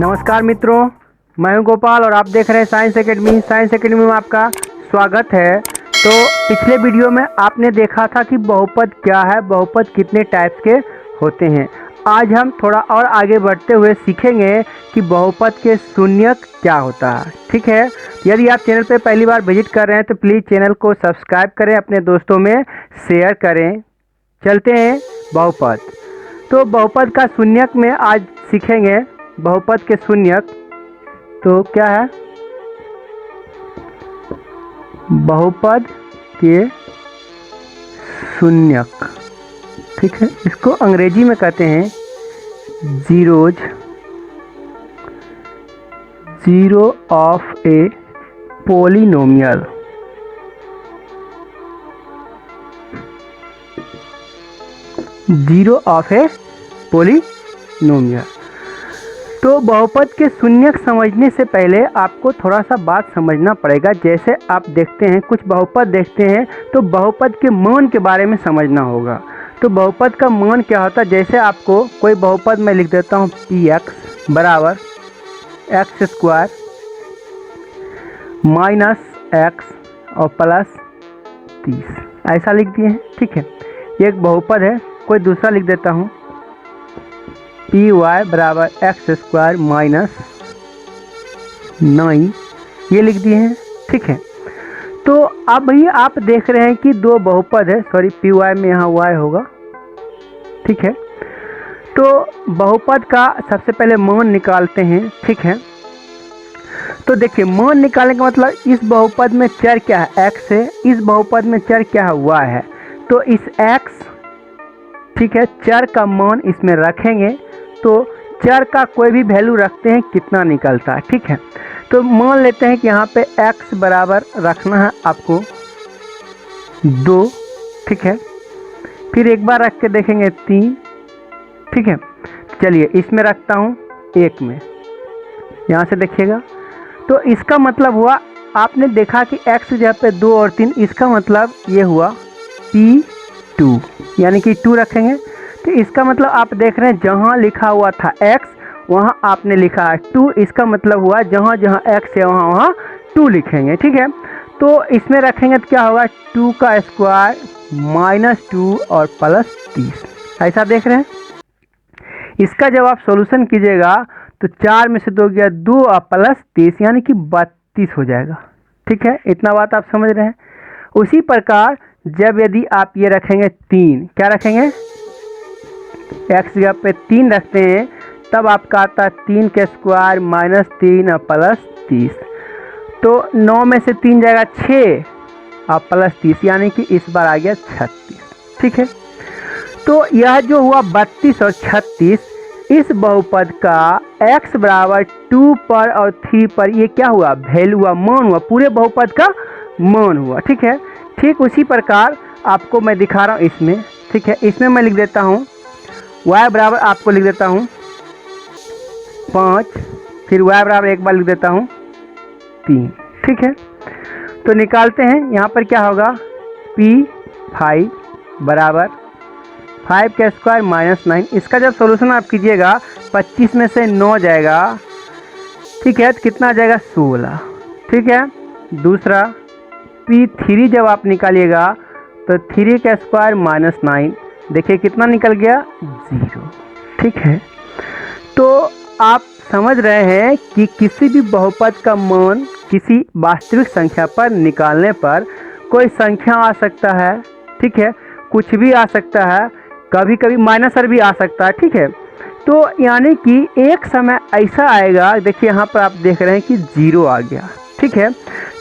नमस्कार मित्रों, मैं हूं गोपाल और आप देख रहे हैं साइंस एकेडमी। साइंस एकेडमी में आपका स्वागत है। तो पिछले वीडियो में आपने देखा था कि बहुपद क्या है, बहुपद कितने टाइप्स के होते हैं। आज हम थोड़ा और आगे बढ़ते हुए सीखेंगे कि बहुपद के शून्यक क्या होता है। ठीक है, यदि आप चैनल पर पहली बार विजिट कर रहे हैं तो प्लीज़ चैनल को सब्सक्राइब करें, अपने दोस्तों में शेयर करें। चलते हैं बहुपद। तो बहुपद का शून्यक में आज सीखेंगे बहुपद के शून्यक। तो क्या है बहुपद के शून्यक? ठीक है, इसको अंग्रेजी में कहते हैं zeros, zero of a polynomial. Zero of a polynomial. तो बहुपद के शून्यक समझने से पहले आपको थोड़ा सा बात समझना पड़ेगा। जैसे आप देखते हैं, कुछ बहुपद देखते हैं तो बहुपद के मान के बारे में समझना होगा। तो बहुपद का मान क्या होता है? जैसे आपको कोई बहुपद मैं लिख देता हूँ px बराबर एक्स स्क्वायर माइनस एक्स और प्लस 30, ऐसा लिख दिए हैं। ठीक है, ये एक बहुपद है। कोई दूसरा लिख देता हूँ पी वाई बराबर एक्स स्क्वायर माइनस 9, ये लिख दिए हैं। ठीक है, तो अब ही आप देख रहे हैं कि दो बहुपद है। सॉरी, पी वाई में यहाँ वाई होगा। ठीक है, तो बहुपद का सबसे पहले मान निकालते हैं। ठीक है, तो देखिए मान निकालने का मतलब इस बहुपद में चर क्या है? एक्स है। इस बहुपद में चर क्या है? वाई है। तो इस एक्स, ठीक है, चर का मान इसमें रखेंगे तो चर का कोई भी वैल्यू रखते हैं कितना निकलता है। ठीक है, तो मान लेते हैं कि यहाँ पे x बराबर रखना है आपको 2। ठीक है, फिर एक बार रख के देखेंगे 3। ठीक है, चलिए इसमें रखता हूँ 1 में, यहाँ से देखिएगा। तो इसका मतलब हुआ, आपने देखा कि x जगह पे 2 और 3, इसका मतलब ये हुआ P2, यानी कि 2 रखेंगे। तो इसका मतलब आप देख रहे हैं जहाँ लिखा हुआ था x वहाँ आपने लिखा है 2। इसका मतलब हुआ जहाँ जहाँ x है वहाँ वहाँ 2 लिखेंगे। ठीक है, तो इसमें रखेंगे तो क्या होगा 2 का स्क्वायर माइनस 2 और प्लस 30, ऐसा देख रहे हैं। इसका जब आप सॉल्यूशन कीजिएगा तो 4 में से 2 गया 2 और प्लस 30, यानी कि 32 हो जाएगा। ठीक है, इतना बात आप समझ रहे हैं। उसी प्रकार जब यदि आप ये रखेंगे 3, क्या रखेंगे? x जगह पे 3 रखते हैं, तब आपका आता है 3 के स्क्वायर माइनस 3 और प्लस 30। तो 9 में से 3 जाएगा 6 और प्लस 30, यानी कि इस बार आ गया 36। ठीक है, तो यह जो हुआ 32 और 36, इस बहुपद का x बराबर 2 पर और 3 पर ये क्या हुआ? वैल्यू हुआ, मान हुआ, पूरे बहुपद का मान हुआ। ठीक है, ठीक उसी प्रकार आपको मैं दिखा रहा हूँ इसमें। ठीक है, इसमें मैं लिख देता हूँ y बराबर, आपको लिख देता हूँ 5, फिर y बराबर एक बार लिख देता हूँ 3। ठीक है, तो निकालते हैं। यहाँ पर क्या होगा? P5 बराबर 5 का स्क्वायर माइनस 9। इसका जब सॉल्यूशन आप कीजिएगा 25 में से 9 जाएगा। ठीक है, तो कितना आ जाएगा? 16। ठीक है, दूसरा P3 जब आप निकालिएगा तो 3 का स्क्वायर माइनस 9, देखिए कितना निकल गया? 0। ठीक है, तो आप समझ रहे हैं कि किसी भी बहुपद का मान किसी वास्तविक संख्या पर निकालने पर कोई संख्या आ सकता है। ठीक है, कुछ भी आ सकता है, कभी कभी माइनस भी आ सकता है। ठीक है, तो यानी कि एक समय ऐसा आएगा, देखिए यहाँ पर आप देख रहे हैं कि 0 आ गया। ठीक है,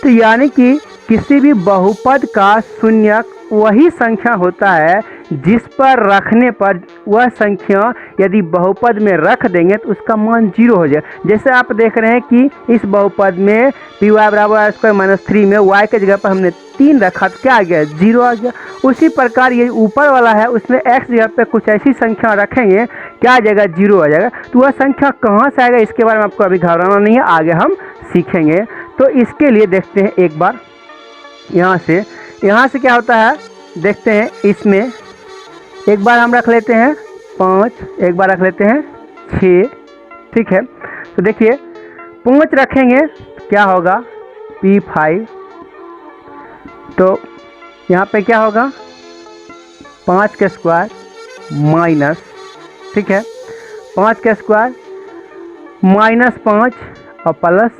तो यानी कि किसी भी बहुपद का शून्यक वही संख्या होता है जिस पर रखने पर वह संख्या यदि बहुपद में रख देंगे तो उसका मान 0 हो जाए। जैसे आप देख रहे हैं कि इस बहुपद में पी वाई बराबर स्क्वायर माइनस 3 में y के जगह पर हमने 3 रखा तो क्या आ गया? 0 आ गया। उसी प्रकार ये ऊपर वाला है, उसमें x जगह पर कुछ ऐसी संख्या रखेंगे, क्या आ जाएगा? 0 आ जाएगा। तो वह संख्या कहाँ से आएगा इसके बारे में आपको अभी घबराना नहीं है, आगे हम सीखेंगे। तो इसके लिए देखते हैं एक बार, यहाँ से क्या होता है देखते हैं। इसमें एक बार हम रख लेते हैं 5, एक बार रख लेते हैं 6। ठीक है, तो देखिए 5 रखेंगे क्या होगा P5, तो यहाँ पे क्या होगा 5 का स्क्वायर माइनस, ठीक है 5 का स्क्वायर माइनस 5 और प्लस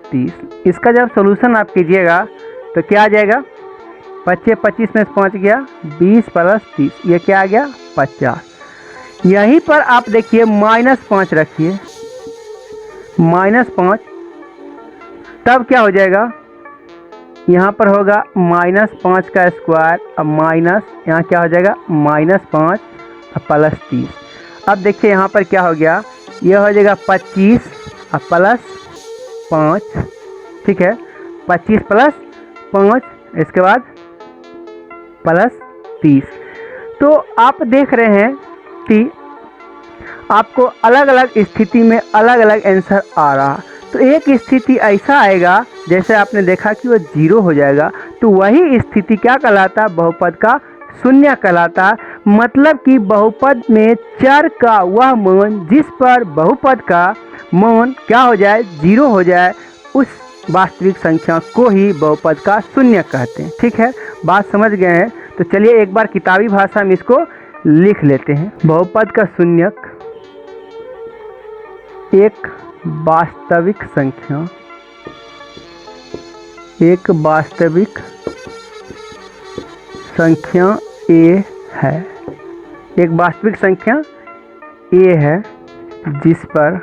30। इसका जब सॉल्यूशन आप कीजिएगा तो क्या आ जाएगा 25 में से 5 गया 20 प्लस 30, ये क्या आ गया 50। यहीं पर आप देखिए -5 रखिए, -5, तब क्या हो जाएगा यहाँ पर होगा -5 का स्क्वायर और माइनस यहाँ क्या हो जाएगा -5 और प्लस 30। अब देखिए यहाँ पर क्या हो गया, ये हो जाएगा 25 और प्लस 5, ठीक है 25 प्लस 5, इसके बाद प्लस 30। तो आप देख रहे हैं कि आपको अलग अलग स्थिति में अलग अलग आंसर आ रहा। तो एक स्थिति ऐसा आएगा जैसे आपने देखा कि वो 0 हो जाएगा, तो वही स्थिति क्या कहलाता है बहुपद का शून्य कहलाता। मतलब कि बहुपद में चर का वह मान जिस पर बहुपद का मान क्या हो जाए 0 हो जाए, उस वास्तविक संख्या को ही बहुपद का शून्य कहते हैं। ठीक है, बात समझ गए हैं? तो चलिए एक बार किताबी भाषा में इसको लिख लेते हैं। बहुपद का शून्यक एक वास्तविक संख्या, एक वास्तविक संख्या a है, एक वास्तविक संख्या a है जिस पर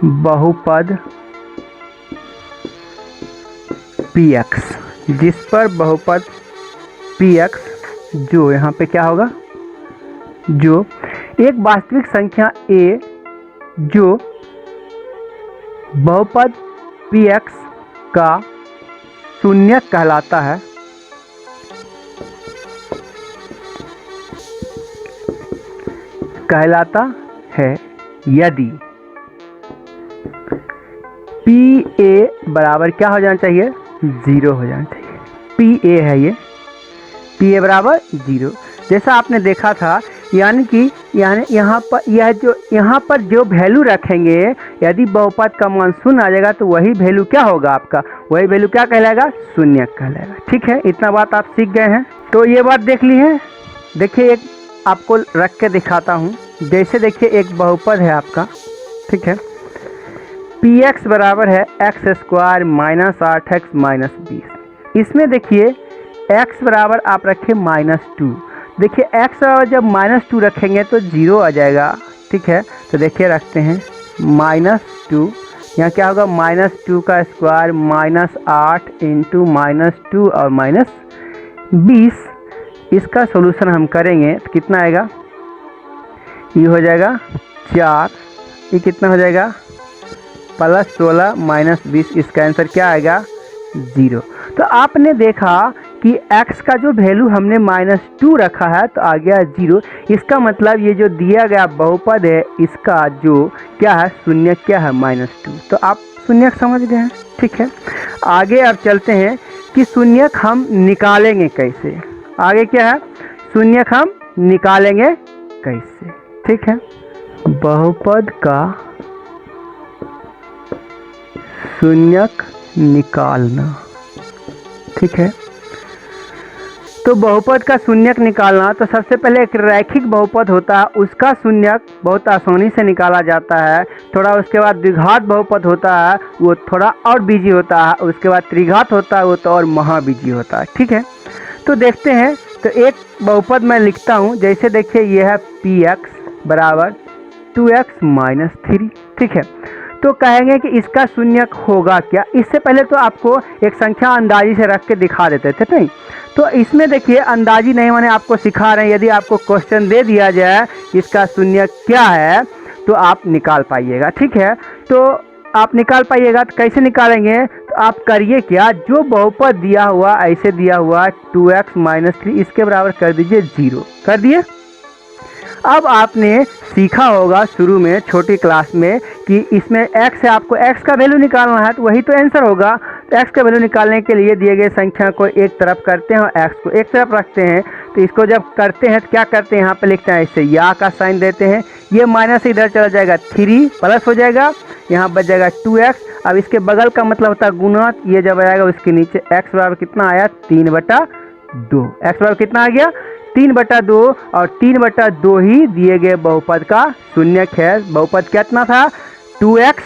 बहुपद px, जिस पर बहुपद px जो यहाँ पे क्या होगा, जो एक वास्तविक संख्या a जो बहुपद px का शून्य कहलाता है, यदि pa बराबर क्या हो जाना चाहिए 0 हो जाना चाहिए। pa है ये, pa बराबर 0, जैसा आपने देखा था। यानी कि यहाँ पर जो वैल्यू रखेंगे, यदि बहुपद का मान शून्य आ जाएगा तो वही वैल्यू क्या होगा आपका, वही वैल्यू क्या कहलाएगा, शून्य कहलाएगा। ठीक है, इतना बात आप सीख गए हैं। तो ये बात देख ली है। देखिए एक आपको रख के दिखाता हूँ। जैसे देखिए एक बहुपद है आपका, ठीक है, px बराबर है x² माइनस 8x माइनस 20। इसमें देखिए x बराबर आप रखें -2। देखिए x बराबर जब -2 रखेंगे तो 0 आ जाएगा। ठीक है, तो देखिए रखते हैं -2, यहाँ क्या होगा -2 का स्क्वायर -8 इंटू -2 और -20। इसका सॉल्यूशन हम करेंगे तो कितना आएगा, ये हो जाएगा 4, ये कितना हो जाएगा +16 -20। इसका आंसर क्या आएगा 0। तो आपने देखा कि x का जो वैल्यू हमने -2 रखा है तो आ गया 0। इसका मतलब ये जो दिया गया बहुपद है इसका जो क्या है शून्य क्या है -2। तो आप शून्यक समझ गए हैं। ठीक है, आगे अब चलते हैं कि शून्यक हम निकालेंगे कैसे। आगे क्या है, शून्यक हम निकालेंगे कैसे। ठीक है, बहुपद का शून्यक निकालना। ठीक है, तो बहुपद का शून्यक निकालना, तो सबसे पहले एक रैखिक बहुपद होता है उसका शून्यक बहुत आसानी से निकाला जाता है। थोड़ा उसके बाद द्विघात बहुपद होता है, वो थोड़ा और बीजी होता है। उसके बाद त्रिघात होता है, वो तो और महाबीजी होता है। ठीक है, तो देखते हैं। तो एक बहुपद मैं लिखता हूँ। जैसे देखिए ये है px बराबर 2x माइनस 3। ठीक है, तो कहेंगे कि इसका शून्यक होगा क्या। इससे पहले तो आपको एक संख्या अंदाजी से रख के दिखा देते थे, नहीं? तो इसमें देखिए अंदाजी नहीं, माने आपको सिखा रहे हैं। यदि आपको क्वेश्चन दे दिया जाए इसका शून्यक क्या है तो आप निकाल पाइएगा। ठीक है, तो आप निकाल पाइएगा। तो कैसे निकालेंगे, तो आप करिए क्या, जो बहुपद दिया हुआ ऐसे दिया हुआ 2x माइनस 3, इसके बराबर कर दीजिए 0। कर दिए। अब आपने सीखा होगा शुरू में छोटी क्लास में कि इसमें x है, आपको x का वैल्यू निकालना है, तो वही तो आंसर होगा। तो x का वैल्यू निकालने के लिए दिए गए संख्या को एक तरफ करते हैं और x को एक तरफ रखते हैं। तो इसको जब करते हैं तो क्या करते हैं, यहाँ पे लिखते हैं इससे या का साइन देते हैं, ये माइनस इधर चला जाएगा 3 प्लस हो जाएगा, यहाँ बच जाएगा 2x। अब इसके बगल का मतलब होता है गुना, ये जब आएगा उसके नीचे x बराबर कितना आया 3/2, x बराबर कितना आ गया 3/2, और 3/2 ही दिए गए बहुपद का शून्यक है। बहुपद कितना था 2x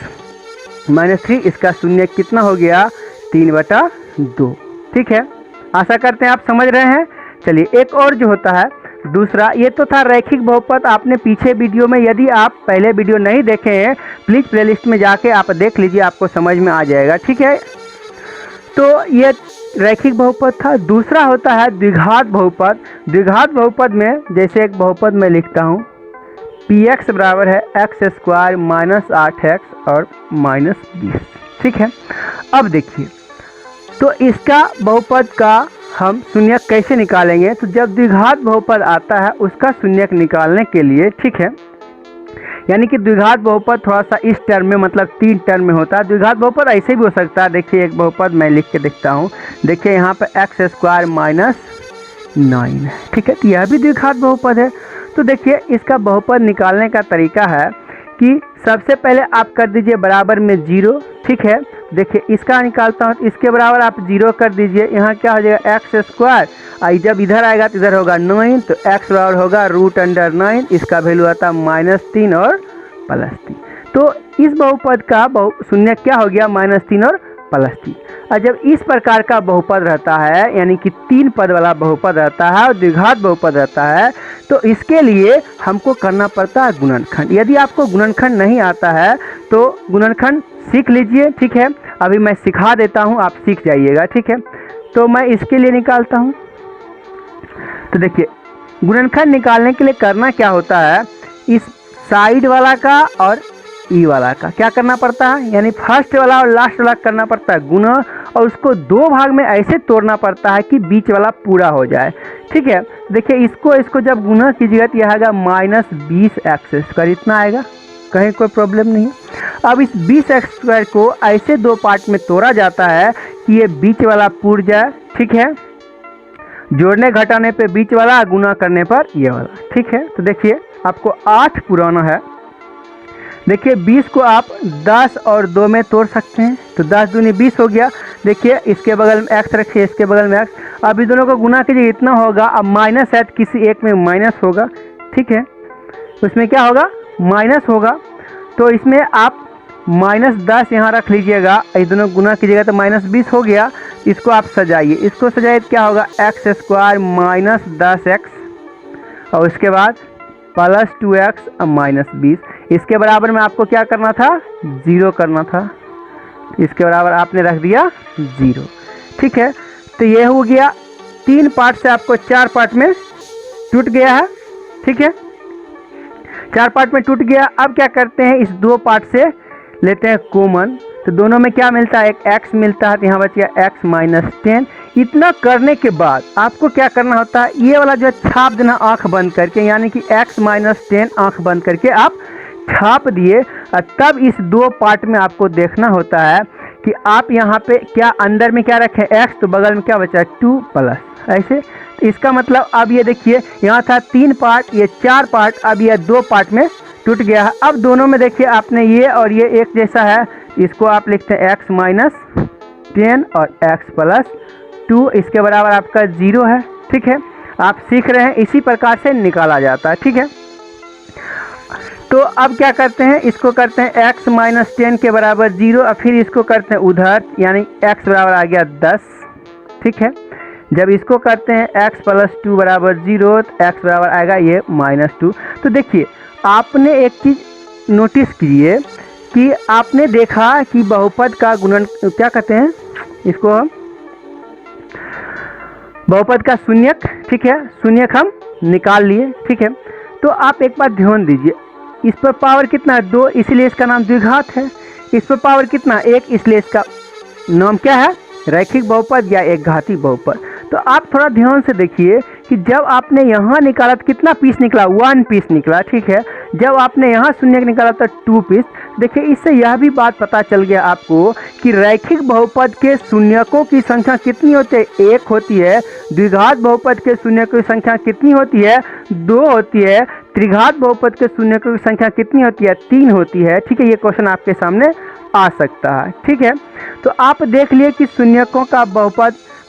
- 3, इसका शून्यक कितना हो गया 3/2। ठीक है, आशा करते हैं आप समझ रहे हैं। चलिए एक और जो होता है दूसरा, ये तो था रैखिक बहुपद। आपने पीछे वीडियो में, यदि आप पहले वीडियो नहीं देखे हैं प्लीज़ प्लेलिस्ट में जाके आप देख लीजिए, आपको समझ में आ जाएगा। ठीक है, तो ये रैखिक बहुपद था। दूसरा होता है द्विघात बहुपद। द्विघात बहुपद में जैसे एक बहुपद मैं लिखता हूँ, px बराबर है x² - 8x और -20। ठीक है, अब देखिए तो इसका बहुपद का हम शून्यक कैसे निकालेंगे। तो जब द्विघात बहुपद आता है उसका शून्यक निकालने के लिए, ठीक है, यानी कि द्विघात बहुपद थोड़ा सा इस टर्म में, मतलब 3 टर्म में होता है। द्विघात बहुपद ऐसे भी हो सकता है। देखिए एक बहुपद मैं लिख के देखता हूँ, देखिए यहाँ पे x² - 9 है। ठीक है, तो यह भी द्विघात बहुपद है। तो देखिए इसका बहुपद निकालने का तरीका है कि सबसे पहले आप कर दीजिए बराबर में 0। ठीक है, देखिए इसका निकालता हूँ, इसके बराबर आप 0 कर दीजिए, यहाँ क्या हो जाएगा x², आई जब इधर आएगा तो इधर होगा 9, तो x बराबर होगा √9, इसका वैल्यू आता है -3 और +3। तो इस बहुपद का शून्यक क्या हो गया -3 और +3। और जब इस प्रकार का बहुपद रहता है, यानी कि 3 पद वाला बहुपद रहता है और द्विघात बहुपद रहता है, तो इसके लिए हमको करना पड़ता है गुणनखंड। यदि आपको गुणनखंड नहीं आता है तो गुणनखंड सीख लीजिए। ठीक है, अभी मैं सिखा देता हूँ, आप सीख जाइएगा। ठीक है, तो मैं इसके लिए निकालता हूँ। तो देखिए गुणनखंड निकालने के लिए करना क्या होता है, इस साइड वाला का और ई वाला का क्या करना पड़ता है, यानी फर्स्ट वाला और लास्ट वाला करना पड़ता है गुणा, और उसको 2 भाग में ऐसे तोड़ना पड़ता है कि बीच वाला पूरा हो जाए। ठीक है, देखिए इसको जब गुणा कीजिएगा तो यह आएगा -20x², इतना आएगा, कहीं कोई प्रॉब्लम नहीं। अब इस 20x² को ऐसे 2 पार्ट में तोड़ा जाता है कि ये बीच वाला पूर जाए। ठीक है, जोड़ने घटाने पे बीच वाला, गुना करने पर ये वाला। ठीक है, तो देखिए आपको 8 पुराना है। देखिए 20 को आप 10 और 2 में तोड़ सकते हैं, तो 10 दूनी 20 हो गया। देखिए इसके बगल में x रखिए, इसके बगल में x, अब इस दोनों को गुना कीजिए, इतना होगा। अब माइनस है, किसी एक में माइनस होगा। ठीक है, उसमें क्या होगा माइनस होगा, तो इसमें आप -10 यहाँ रख लीजिएगा, इस दोनों गुना कीजिएगा तो -20 हो गया। इसको आप सजाइए, इसको सजाइए तो क्या होगा x² - 10x, और उसके बाद +2x -20। इसके बराबर में आपको क्या करना था 0 करना था, इसके बराबर आपने रख दिया 0। ठीक है, तो ये हो गया 3 पार्ट से आपको 4 पार्ट में टूट गया है। ठीक है, 4 पार्ट में टूट गया। अब क्या करते हैं, इस 2 पार्ट से लेते हैं कॉमन, तो दोनों में क्या मिलता है, एक x मिलता है, तो यहाँ बच गया x - 10। इतना करने के बाद आपको क्या करना होता है, ये वाला जो छाप देना आंख बंद करके, यानी कि x - 10 आंख बंद करके आप छाप दिए। और तब इस 2 पार्ट में आपको देखना होता है कि आप यहाँ पे क्या अंदर में क्या रखें x, तो बगल में क्या बचा 2 प्लस ऐसे। तो इसका मतलब अब ये देखिए यहाँ था 3 पार्ट, ये 4 पार्ट, अब ये 2 पार्ट में टूट गया है। अब दोनों में देखिए आपने ये और ये एक जैसा है, इसको आप लिखते हैं x - 10 और x + 2, इसके बराबर आपका 0 है। ठीक है, आप सीख रहे हैं, इसी प्रकार से निकाला जाता है। ठीक है, तो अब क्या करते हैं, इसको करते हैं x - 10 के बराबर 0, और फिर इसको करते हैं उधर, यानी x बराबर आ गया 10। ठीक है, जब इसको करते हैं x + 2 बराबर 0, तो x बराबर आएगा ये -2। तो देखिए आपने एक चीज़ नोटिस कीजिए कि आपने देखा कि बहुपद का गुणन क्या कहते हैं, इसको हम बहुपद का शून्यक। ठीक है, शून्यक हम निकाल लिए। ठीक है, तो आप एक बात ध्यान दीजिए, इस पर पावर कितना है 2, इसलिए इसका नाम द्विघात है। इस पर पावर कितना 1, इसलिए इसका नाम क्या है रैखिक बहुपद या एक घाती बहुपद। तो आप थोड़ा ध्यान से देखिए कि जब आपने यहाँ निकाला तो कितना पीस निकला 1 पीस निकला। ठीक है, जब आपने यहाँ शून्यक निकाला तो 2 पीस। देखिए इससे यह भी बात पता चल गया आपको कि रैखिक बहुपद के शून्यकों की संख्या कितनी होती है, 1 होती है। द्विघात बहुपद के शून्यकों की संख्या कितनी होती है, 2 होती है। त्रिघात बहुपद के शून्यकों की संख्या कितनी होती है, 3 होती है। ठीक है, ये क्वेश्चन आपके सामने आ सकता है। ठीक है, तो आप देख लिए कि शून्यकों का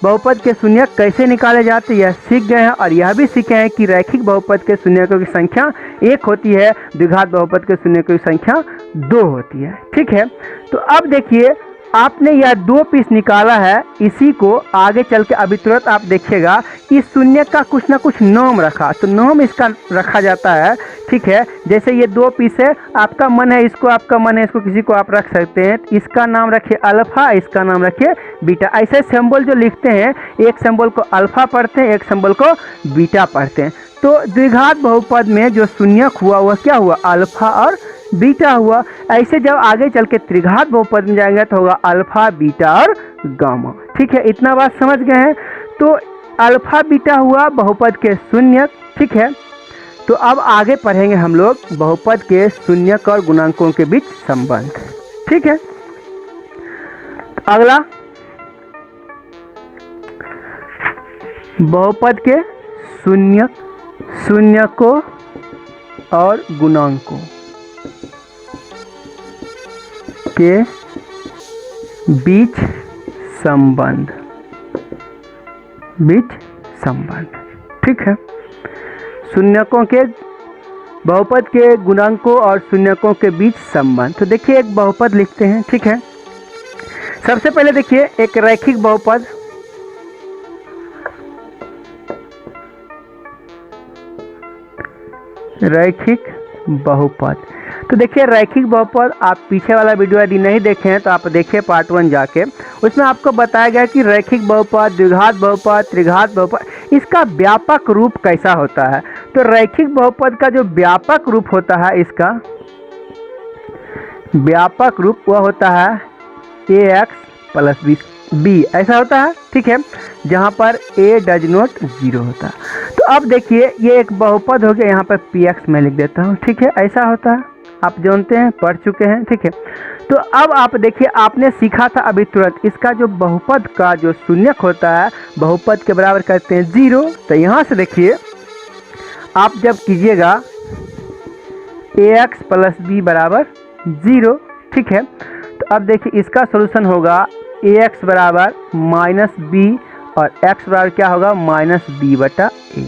बहुपद के शून्यक कैसे निकाले जाते हैं, यह सीख गए हैं। और यह भी सीखे हैं कि रैखिक बहुपद के शून्यकों की संख्या 1 होती है, द्विघात बहुपद के शून्यकों की संख्या 2 होती है। ठीक है, तो अब देखिए आपने यह 2 पीस निकाला है, इसी को आगे चल के अभी तुरंत आप देखिएगा इस शून्यक का कुछ ना कुछ नाम रखा, तो नाम इसका रखा जाता है। ठीक है, जैसे ये 2 पीस है, आपका मन है इसको, आपका मन है इसको, किसी को आप रख सकते हैं। इसका नाम रखिए अल्फा, इसका नाम रखिए बीटा। ऐसे सिंबल जो लिखते हैं, एक सिंबल को अल्फा पढ़ते हैं, एक सिंबल को बीटा पढ़ते हैं। तो द्विघात बहुपद में जो शून्यक हुआ वह क्या हुआ, अल्फा और बीटा हुआ। ऐसे जब आगे चल के त्रिघात बहुपद में जाएंगे तो होगा अल्फा, बीटा और गामा। ठीक है, इतना बात समझ गए हैं। तो अल्फा बीटा हुआ बहुपद के शून्यक। ठीक है, तो अब आगे पढ़ेंगे हम लोग बहुपद के शून्यक और गुणांकों के बीच संबंध। ठीक है, अगला बहुपद के शून्यकों और गुणांकों के बीच संबंध। ठीक है, शून्यकों के बहुपद के गुणांकों और शून्यकों के बीच संबंध। तो देखिए एक बहुपद लिखते हैं। ठीक है, सबसे पहले देखिए एक रैखिक बहुपद, रैखिक बहुपद। तो देखिए रैखिक बहुपद, आप पीछे वाला वीडियो यदि नहीं देखे हैं तो आप देखिए पार्ट 1 जाके, उसमें आपको बताया गया कि रैखिक बहुपद, द्विघात बहुपद, त्रिघात बहुपद, इसका व्यापक रूप कैसा होता है। तो रैखिक बहुपद का जो व्यापक रूप होता है, इसका व्यापक रूप वह होता है ax प्लस b, ऐसा होता है। ठीक है, जहाँ पर a डज नॉट 0 होता है। तो अब देखिए ये एक बहुपद हो गया, यहाँ पर px मैं लिख देता हूँ। ठीक है, ऐसा होता है, आप जानते हैं, पढ़ चुके हैं। ठीक है, तो अब आप देखिए आपने सीखा था अभी तुरंत, इसका जो बहुपद का जो शून्यक होता है बहुपद के बराबर करते हैं 0। तो यहाँ से देखिए आप जब कीजिएगा ax प्लस b बराबर 0। ठीक है, तो अब देखिए इसका सॉल्यूशन होगा ax बराबर माइनस b और x बराबर क्या होगा, माइनस b बटा a।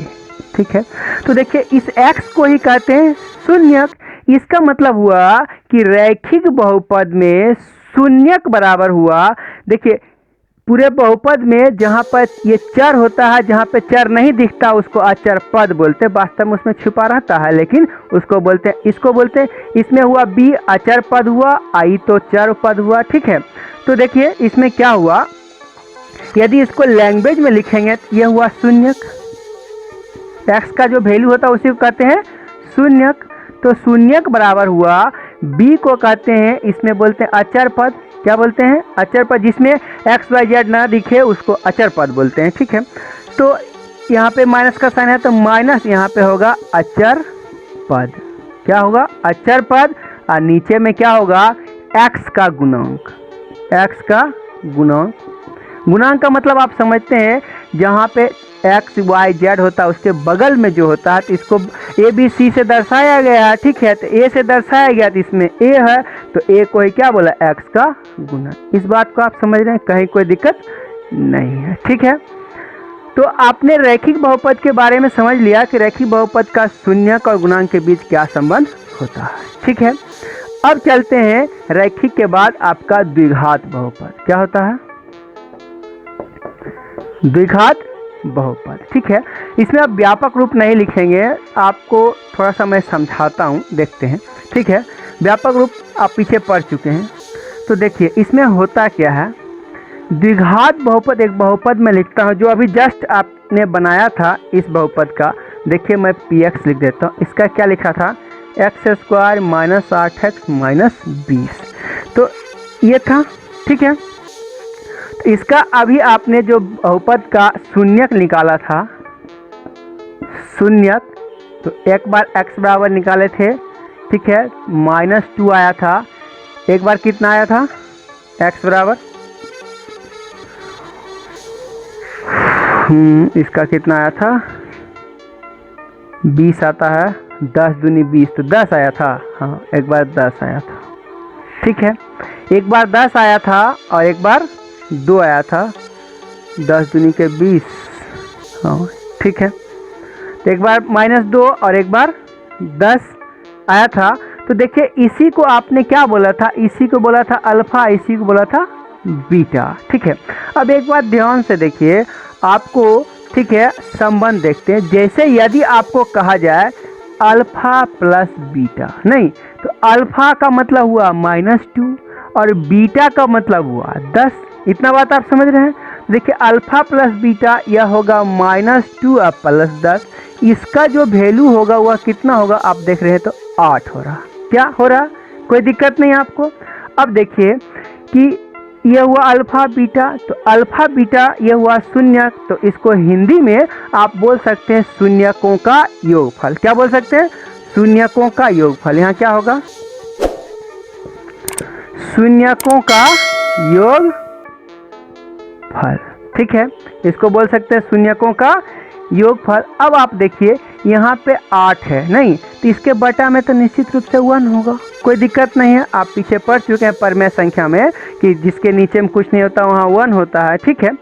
ठीक है, तो देखिए इस x को ही कहते हैं शून्यक। इसका मतलब हुआ कि रैखिक बहुपद में शून्यक बराबर हुआ, देखिए पूरे बहुपद में जहाँ पर ये चर होता है, जहाँ पे चर नहीं दिखता उसको अचर पद बोलते हैं, वास्तव में उसमें छुपा रहता है लेकिन उसको बोलते हैं, इसको बोलते हैं। इसमें हुआ b अचर पद हुआ, i तो चर पद हुआ। ठीक है, तो देखिए इसमें क्या हुआ, यदि इसको लैंग्वेज में लिखेंगे तो यह हुआ शून्यक। x का जो वैल्यू होता है उसी को कहते हैं शून्यक। तो शून्यक बराबर हुआ b को कहते हैं, इसमें बोलते हैं अचर पद। क्या बोलते हैं, अचर पद। जिसमें x y z ना दिखे उसको अचर पद बोलते हैं। ठीक है, तो यहाँ पे माइनस का साइन है तो माइनस, यहाँ पे होगा अचर पद। क्या होगा, अचर पद। और नीचे में क्या होगा, x का गुणांक। x का गुणांक, गुणांक का मतलब आप समझते हैं, जहाँ पे x y z होता है उसके बगल में जो होता है तो इसको a b c से दर्शाया गया है। ठीक है, तो a से दर्शाया गया तो इसमें a है तो a को ही क्या बोला, x का गुणक। इस बात को आप समझ रहे हैं, कहीं कोई दिक्कत नहीं है। ठीक है, तो आपने रैखिक बहुपद के बारे में समझ लिया कि रैखिक बहुपद का शून्यक और गुणांक के बीच क्या संबंध होता है। ठीक है, अब चलते हैं रैखिक के बाद आपका द्विघात बहुपद। क्या होता है, द्विघात बहुपद। ठीक है, इसमें आप व्यापक रूप नहीं लिखेंगे, आपको थोड़ा सा मैं समझाता हूँ, देखते हैं। ठीक है, व्यापक रूप आप पीछे पढ़ चुके हैं। तो देखिए इसमें होता क्या है, द्विघात बहुपद एक बहुपद में लिखता हूँ जो अभी जस्ट आपने बनाया था इस बहुपद का। देखिए मैं px लिख देता हूँ, इसका क्या लिखा था, x² माइनस 8x माइनस 20। तो ये था। ठीक है, तो इसका अभी आपने जो बहुपद का शून्यक निकाला था, शून्यक, तो एक बार x बराबर निकाले थे। ठीक है, -2 आया था, एक बार कितना आया था, x बराबर इसका कितना आया था, 20 आता है, 10 दूनी 20 तो 10 आया था। हाँ एक बार 10 आया था, ठीक है, एक बार 10 आया था और एक बार 2 आया था, 10 दूनी के 20। हाँ ठीक है, तो एक बार -2 और एक बार 10 आया था। तो देखिए इसी को आपने क्या बोला था, इसी को बोला था अल्फा, इसी को बोला था बीटा, ठीक है। अब एक बात ध्यान से देखिए आपको, ठीक है, संबंध देखते हैं। जैसे यदि आपको कहा जाए अल्फा प्लस बीटा, नहीं तो अल्फा का मतलब हुआ -2 और बीटा का मतलब हुआ 10। इतना बात आप समझ रहे हैं। देखिए अल्फा प्लस बीटा यह होगा -2 और +10, इसका जो वैल्यू होगा वह कितना होगा, आप देख रहे हैं तो 8 हो रहा। क्या हो रहा, कोई दिक्कत नहीं आपको। अब देखिए कि यह हुआ अल्फा बीटा, तो अल्फा बीटा यह हुआ शून्य, तो इसको हिंदी में आप बोल सकते हैं शून्यकों का योगफल। क्या बोल सकते हैं, शून्यकों का योगफल। यहाँ क्या होगा, शून्यकों का योगफल, ठीक है, इसको बोल सकते हैं शून्यकों का योगफल। अब आप देखिए यहाँ पे 8 है, नहीं तो इसके बटा में तो निश्चित रूप से 1 होगा, कोई दिक्कत नहीं है। आप पीछे पढ़ चुके हैं परमेय संख्या में कि जिसके नीचे में कुछ नहीं होता वहाँ 1 होता है, ठीक है।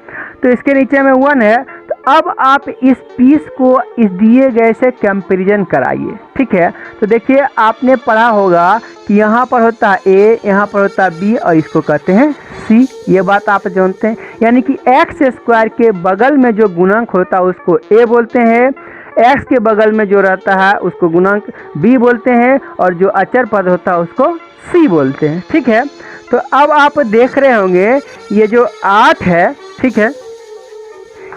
तो इसके नीचे में 1 है, तो अब आप इस पीस को इस दिए गए से कंपैरिजन कराइए, ठीक है। तो देखिए आपने पढ़ा होगा कि यहाँ पर होता है a, यहाँ पर होता है b और इसको कहते हैं c। ये बात आप जानते हैं, यानी कि x² के बगल में जो गुणांक होता है उसको a बोलते हैं, x के बगल में जो रहता है उसको गुणांक b बोलते हैं, और जो अचर पद होता है उसको c बोलते हैं, ठीक है। तो अब आप देख रहे होंगे ये जो 8 है, ठीक है,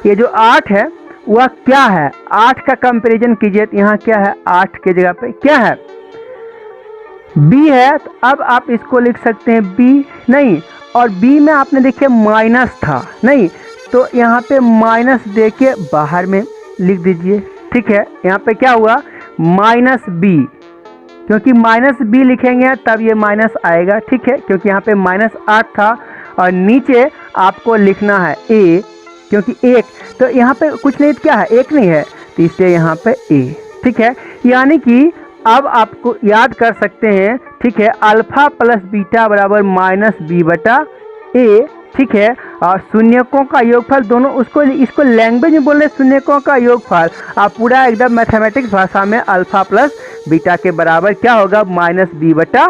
ये जो 8 है वह क्या है, 8 का कंपैरिजन कीजिए तो यहाँ क्या है, 8 के जगह पे क्या है, b है। तो अब आप इसको लिख सकते हैं b, नहीं और b में आपने देखिए माइनस था, नहीं तो यहाँ पे माइनस दे के बाहर में लिख दीजिए, ठीक है। यहाँ पे क्या हुआ, -b, क्योंकि -b लिखेंगे तब ये माइनस आएगा, ठीक है, क्योंकि यहाँ पे -8 था और नीचे आपको लिखना है a, क्योंकि 1 तो यहाँ पे कुछ नहीं, क्या है 1 नहीं है, तो इसलिए यहाँ पे a, ठीक है। यानी कि अब आपको याद कर सकते हैं, ठीक है, अल्फा प्लस बीटा बराबर -b/a, ठीक है। और शून्यकों का योगफल दोनों, उसको इसको लैंग्वेज में बोल रहे शून्यकों का योगफल, आप पूरा एकदम मैथमेटिक्स भाषा में अल्फा प्लस बीटा के बराबर क्या होगा, -b/a,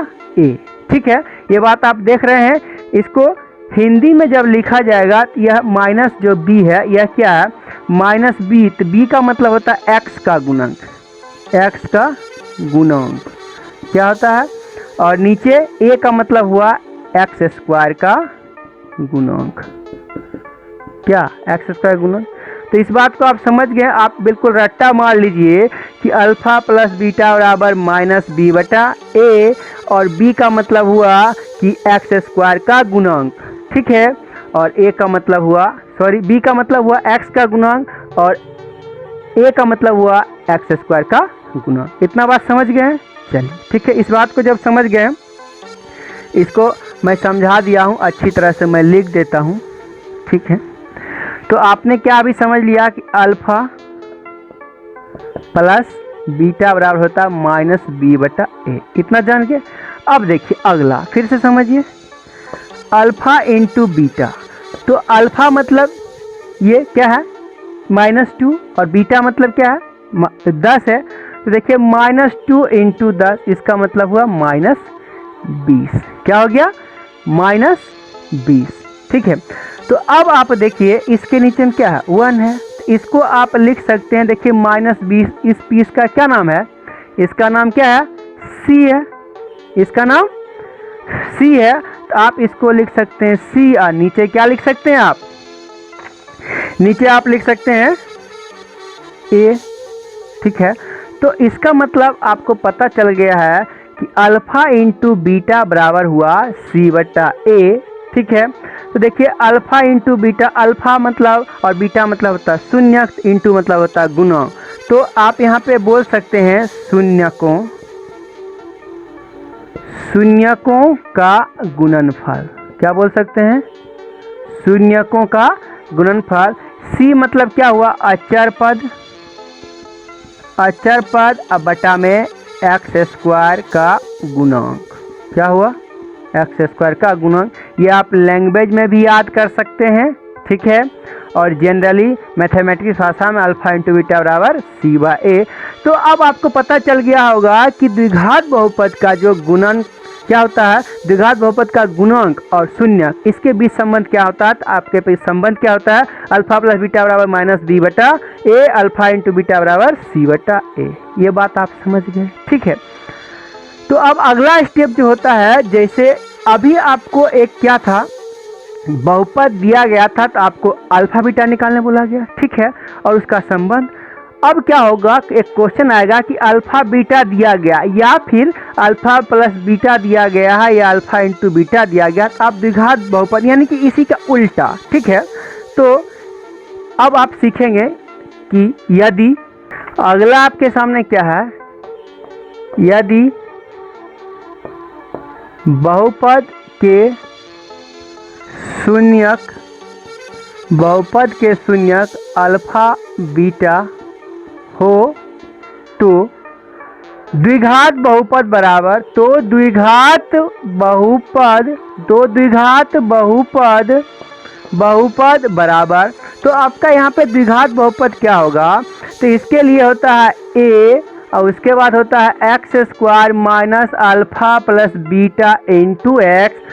ठीक है। ये बात आप देख रहे हैं। इसको हिंदी में जब लिखा जाएगा तो यह माइनस जो b है यह क्या है, -b, तो b का मतलब होता है x का गुणांक, x का गुणांक क्या होता है, और नीचे a का मतलब हुआ x² का गुणांक, क्या x² गुणांक। तो इस बात को आप समझ गए, आप बिल्कुल रट्टा मार लीजिए कि अल्फा प्लस बीटा बराबर -b/a, और b का मतलब हुआ कि x² का गुणांक, ठीक है, और a का मतलब हुआ, सॉरी b का मतलब हुआ x का गुणांक और a का मतलब हुआ x² का गुणांक। इतना बात समझ गए, चलिए ठीक है। इस बात को जब समझ गए, इसको मैं समझा दिया हूँ अच्छी तरह से, मैं लिख देता हूँ, ठीक है। तो आपने क्या अभी समझ लिया कि अल्फा प्लस बीटा बराबर होता है -b/a, इतना जान के। अब देखिए अगला फिर से समझिए, अल्फा इंटू बीटा, तो अल्फा मतलब ये क्या है -2 और बीटा मतलब क्या है 10 है, तो देखिए -2 × 10, इसका मतलब हुआ -20, क्या हो गया -20, ठीक है। तो अब आप देखिए इसके नीचे में क्या है 1 है, तो इसको आप लिख सकते हैं, देखिए -20, इस पीस का क्या नाम है, इसका नाम क्या है c है, इसका नाम c है, तो आप इसको लिख सकते हैं c, और नीचे क्या लिख सकते हैं आप, नीचे आप लिख सकते हैं a, ठीक है। तो इसका मतलब आपको पता चल गया है कि अल्फा इंटू बीटा बराबर हुआ c/a, ठीक है। तो देखिए अल्फा इंटू बीटा, अल्फा मतलब और बीटा मतलब होता है शून्य, इंटू मतलब होता है गुना, तो आप यहाँ पे बोल सकते हैं शून्यकों का गुणनफल। क्या बोल सकते हैं? शून्यकों का गुणनफल। सी मतलब क्या हुआ? अचर पद, अचर पद अब बटा में एक्स स्क्वायर का गुणांक। क्या हुआ? एक्स स्क्वायर का गुणांक। ये आप लैंग्वेज में भी याद कर सकते हैं, ठीक है, और जनरली मैथमेटिक्स भाषा में अल्फा इंटू बीटा बराबर सी बाय ए। तो अब आपको पता चल गया होगा कि द्विघात बहुपद का जो गुणन क्या होता है, द्विघात बहुपद का गुणांक और शून्य, इसके बीच संबंध क्या होता है? तो आपके बीच संबंध क्या होता है? अल्फा प्लस बीटा बराबर माइनस बी बटा ए, अल्फा इंटू बीटा बराबर सी बटा ए। ये बात आप समझ गए, ठीक है। तो अब अगला स्टेप जो होता है, जैसे अभी आपको एक क्या था, बहुपद दिया गया था तो आपको अल्फा बीटा निकालने बोला गया, ठीक है, और उसका संबंध। अब क्या होगा, एक क्वेश्चन आएगा कि अल्फा बीटा दिया गया या फिर अल्फा प्लस बीटा दिया गया है या अल्फा इंटू बीटा दिया गया, तो आप द्विघात बहुपद यानी कि इसी का उल्टा, ठीक है। तो अब आप सीखेंगे कि यदि अगला आपके सामने क्या है, यदि बहुपद के शून्यक, बहुपद के शून्यक अल्फा बीटा हो तो द्विघात बहुपद बराबर, तो द्विघात बहुपद, तो द्विघात बहुपद, बहुपद बराबर, तो आपका यहाँ पे द्विघात बहुपद क्या होगा? तो इसके लिए होता है ए और उसके बाद होता है x square minus alpha plus beta into x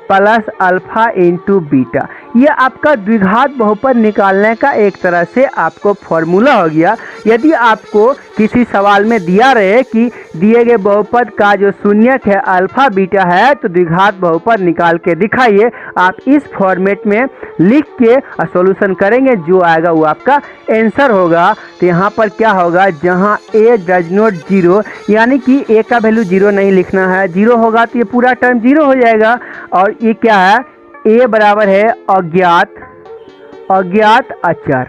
plus alpha into beta. ये आपका द्विघात बहुपद निकालने का एक तरह से आपको फॉर्मूला हो गया। यदि आपको किसी सवाल में दिया रहे कि दिए गए बहुपद का जो शून्यक है अल्फा बीटा है, तो द्विघात बहुपद निकाल के दिखाइए। आप इस फॉर्मेट में लिख के सॉल्यूशन करेंगे, जो आएगा वो आपका आंसर होगा। तो यहाँ पर क्या होगा, जहाँ ए डज नॉट जीरो, यानी कि ए का वैल्यू जीरो नहीं लिखना है, जीरो होगा तो ये पूरा टर्म जीरो हो जाएगा। और ये क्या है, ए बराबर है अज्ञात, अज्ञात अचर।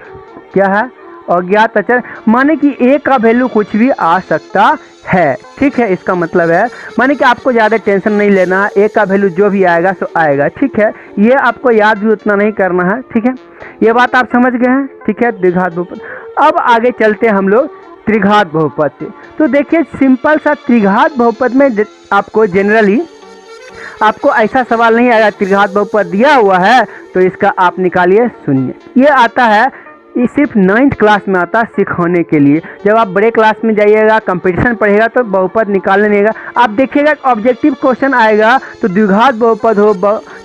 क्या है? अज्ञात अचर, माने कि ए का वैल्यू कुछ भी आ सकता है, ठीक है। इसका मतलब है माने कि आपको ज़्यादा टेंशन नहीं लेना है, ए का वैल्यू जो भी आएगा सो आएगा, ठीक है। ये आपको याद भी उतना नहीं करना है, ठीक है। ये बात आप समझ गए हैं, ठीक है, द्विघात बहुपद। अब आगे चलते हैं हम लोग त्रिघात बहुपद से। तो देखिए सिंपल सा त्रिघात बहुपद में आपको जनरली आपको ऐसा सवाल नहीं आएगा त्रिघात बहुपद दिया हुआ है तो इसका आप निकालिए शून्य। ये आता है, ये सिर्फ 9th क्लास में आता है सिखाने के लिए। जब आप बड़े क्लास में जाइएगा, कंपटीशन पढ़ेगा तो बहुपद निकालने नहीं आएगा। आप देखिएगा ऑब्जेक्टिव क्वेश्चन आएगा तो द्विघात बहुपद हो,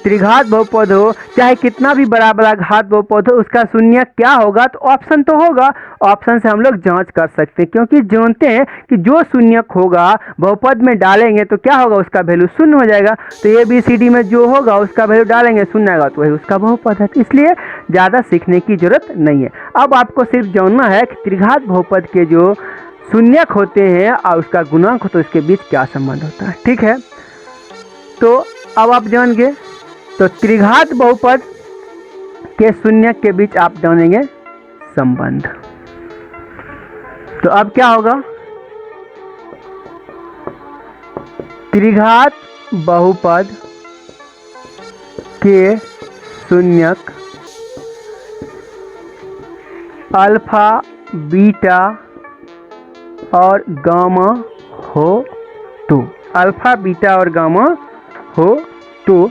त्रिघात बहुपद हो, चाहे कितना भी बड़ा बड़ा घात बहुपद हो, उसका शून्य क्या होगा, तो ऑप्शन तो होगा। ऑप्शन से हम लोग जांच कर सकते हैं, क्योंकि जानते हैं कि जो शून्यक होगा बहुपद में डालेंगे तो क्या होगा, उसका वैल्यू शून्य हो जाएगा। तो ABCD में जो होगा उसका वैल्यू डालेंगे, शून्य आएगा तो वही उसका बहुपद है। इसलिए ज़्यादा सीखने की जरूरत नहीं है। अब आपको सिर्फ जानना है कि त्रिघात बहुपद के जो शून्यक होते हैं और उसका गुणांक होता है, उसके बीच क्या संबंध होता है, ठीक है। तो अब आप जान गए, तो त्रिघात बहुपद के शून्यक के बीच आप जानेंगे संबंध। तो अब क्या होगा, त्रिघात बहुपद के शून्यक अल्फा बीटा और गामा हो तो, अल्फा बीटा और गामा हो तो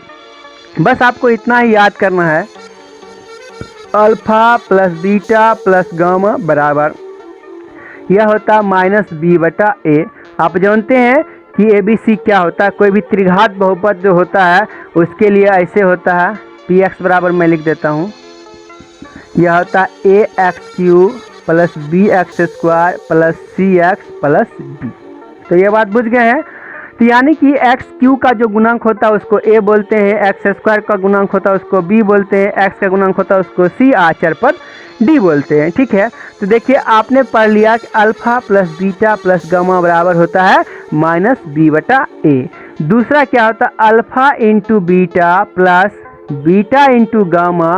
बस आपको इतना ही याद करना है, alpha plus beta plus gamma बराबर यह होता माइनस बी बटा ए। आप जानते हैं कि ABC क्या होता है, कोई भी त्रिघात बहुपद जो होता है उसके लिए ऐसे होता है, PX बराबर मैं लिख देता हूँ, यह होता है AX³ plus BX square plus CX plus D। तो ये बात बुझ गए हैं। तो यानी कि XQ का जो गुणांक होता है उसको A बोलते हैं, X स्क्वायर का गुणांक होता है उसको B बोलते हैं, X का गुणांक होता है उसको C, आचर पर D बोलते हैं, ठीक है। तो देखिए आपने पढ़ लिया कि alpha plus beta plus gamma बराबर होता है माइनस बी बटा ए। दूसरा क्या होता है, alpha into beta plus beta into gamma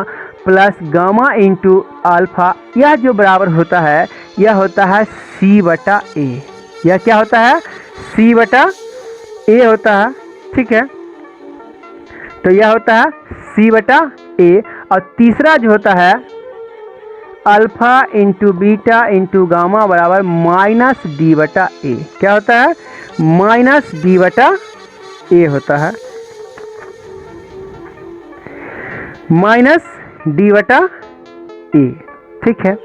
plus gamma into alpha, यह जो बराबर होता है यह होता है C बटा ए। यह क्या होता है, C बटा ए होता है, ठीक है, तो यह होता है सी बटा ए। और तीसरा जो होता है alpha into beta into gamma बराबर माइनस डी बटा ए। क्या होता है? माइनस डी बटा ए होता है, माइनस डी बटा ए। ठीक है,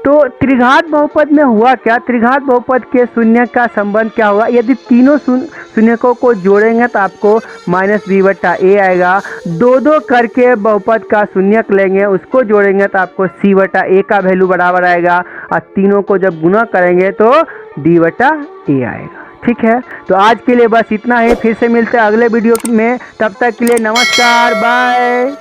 तो त्रिघात बहुपद में हुआ क्या? त्रिघात बहुपद के शून्य का संबंध क्या होगा? यदि तीनों शून्यकों को जोड़ेंगे तो आपको माइनस बी बटा ए आएगा। दो दो करके बहुपद का शून्यक लेंगे, उसको जोड़ेंगे तो आपको सी बटा ए का वैल्यू बराबर आएगा, और तीनों को जब गुना करेंगे तो डी बटा ए आएगा। ठीक है, तो आज के लिए बस इतना ही। फिर से मिलते हैं अगले वीडियो में, तब तक के लिए नमस्कार, बाय।